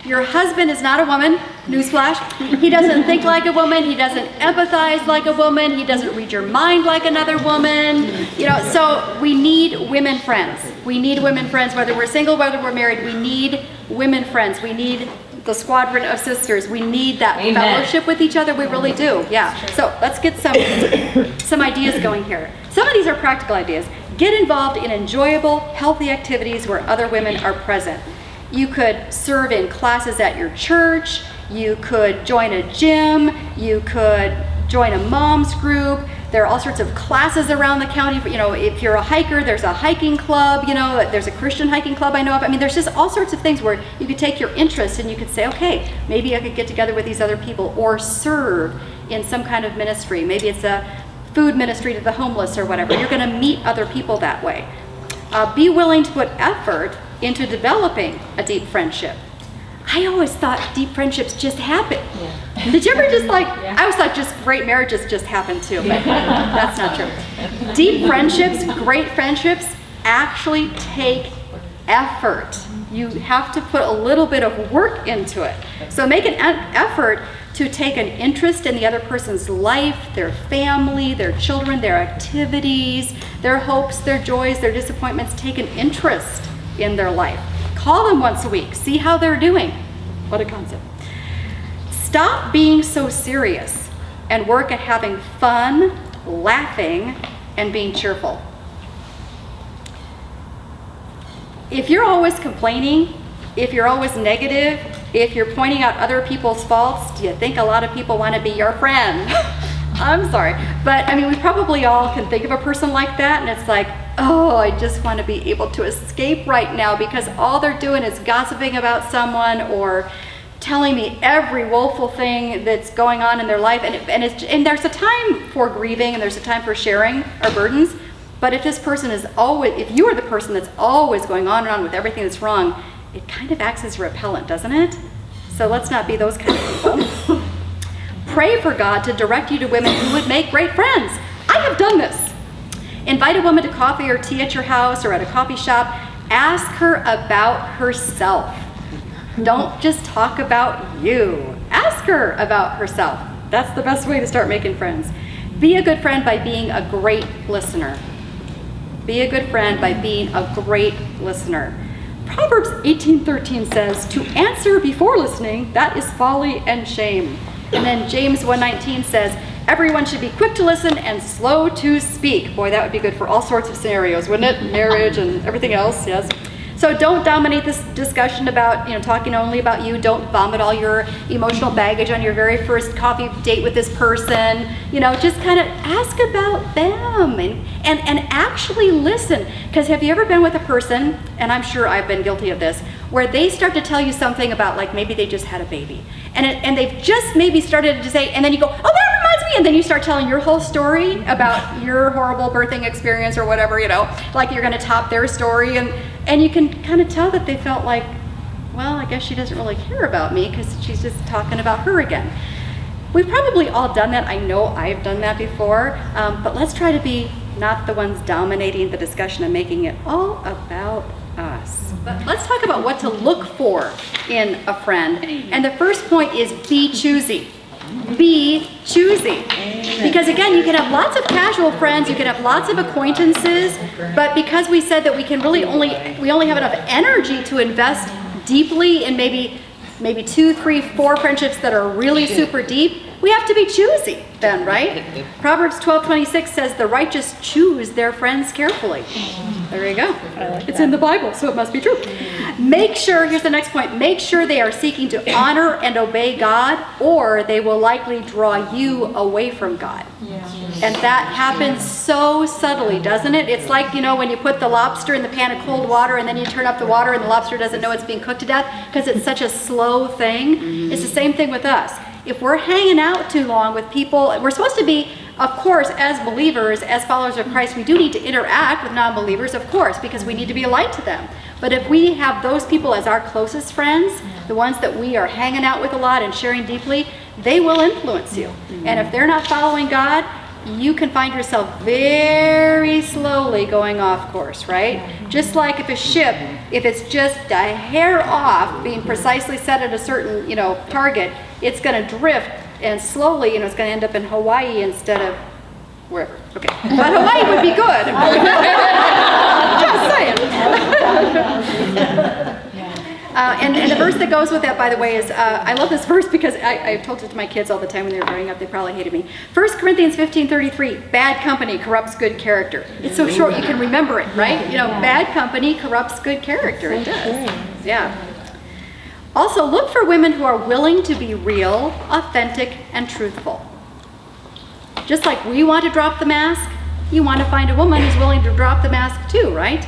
Your husband is not a woman, newsflash. He doesn't think like a woman, he doesn't empathize like a woman, he doesn't read your mind like another woman. So we need women friends. We need women friends, whether we're single, whether we're married, we need women friends. We need the squadron of sisters. We need that fellowship with each other, we really do, yeah. So let's get some ideas going here. Some of these are practical ideas. Get involved in enjoyable, healthy activities where other women are present. You could serve in classes at your church, you could join a gym, you could join a mom's group. There are all sorts of classes around the county. If you're a hiker, there's a hiking club, there's a Christian hiking club I know of. I mean, there's just all sorts of things where you could take your interest and you could say, okay, maybe I could get together with these other people or serve in some kind of ministry. Maybe it's a food ministry to the homeless or whatever. You're going to meet other people that way. Be willing to put effort into developing a deep friendship. I always thought deep friendships just happen. Yeah. Did you ever just I always thought just great marriages just happen too, but that's not true. Deep friendships, great friendships actually take effort. You have to put a little bit of work into it. So make an effort to take an interest in the other person's life, their family, their children, their activities, their hopes, their joys, their disappointments. Take an interest in their life. Call them once a week. See how they're doing. What a concept. Stop being so serious and work at having fun, laughing, and being cheerful. If you're always complaining, if you're always negative, if you're pointing out other people's faults, do you think a lot of people want to be your friend? I'm sorry. But we probably all can think of a person like that, and it's like, oh, I just want to be able to escape right now because all they're doing is gossiping about someone or telling me every woeful thing that's going on in their life. And there's a time for grieving and there's a time for sharing our burdens. But if this person is if you are the person that's always going on and on with everything that's wrong, it kind of acts as repellent, doesn't it? So let's not be those kind of people. Pray for God to direct you to women who would make great friends. I have done this. Invite a woman to coffee or tea at your house or at a coffee shop. Ask her about herself. Don't just talk about you. Ask her about herself. That's the best way to start making friends. Be a good friend by being a great listener. Be a good friend by being a great listener. Proverbs 18:13 says, to answer before listening, that is folly and shame. And then James 1:19 says, everyone should be quick to listen and slow to speak. Boy, that would be good for all sorts of scenarios, wouldn't it? Marriage and everything else, yes. So don't dominate this discussion about, talking only about you. Don't vomit all your emotional baggage on your very first coffee date with this person. Just kind of ask about them and actually listen. Because have you ever been with a person, and I'm sure I've been guilty of this, where they start to tell you something about maybe they just had a baby. And they've just maybe started to say, and then you go, oh, that reminds me. And then you start telling your whole story about your horrible birthing experience or whatever, like you're going to top their story. And you can kind of tell that they felt like, well, I guess she doesn't really care about me because she's just talking about her again. We've probably all done that. I know I've done that before. But let's try to be not the ones dominating the discussion and making it all about us. But let's talk about what to look for in a friend. And the first point is be choosy. Be choosy. Because again, you can have lots of casual friends, you can have lots of acquaintances, but because we said that we only have enough energy to invest deeply in maybe 2, 3, 4 friendships that are really super deep, we have to be choosy then, right? Proverbs 12:26 says the righteous choose their friends carefully. There you go. It's in the Bible, so it must be true. Make sure, here's the next point, make sure they are seeking to honor and obey God, or they will likely draw you away from God. And that happens so subtly, doesn't it? It's like, when you put the lobster in the pan of cold water and then you turn up the water and the lobster doesn't know it's being cooked to death because it's such a slow thing. It's the same thing with us. If we're hanging out too long with people, we're supposed to be, of course, as believers, as followers of Christ, we do need to interact with non-believers, of course, because we need to be a light to them. But if we have those people as our closest friends, the ones that we are hanging out with a lot and sharing deeply, they will influence you. And if they're not following God, you can find yourself very slowly going off course, right? Just like if a ship, if it's just a hair off being precisely set at a certain, target, it's going to drift and slowly, it's going to end up in Hawaii instead of wherever. Okay, but Hawaii would be good. Just saying. And the verse that goes with that, by the way, is, I love this verse because I told it to my kids all the time when they were growing up. They probably hated me. 1 Corinthians 15:33, bad company corrupts good character. It's so short you can remember it, right? Bad company corrupts good character. It does. Yeah. Also, look for women who are willing to be real, authentic, and truthful. Just like we want to drop the mask, you want to find a woman who's willing to drop the mask too, right?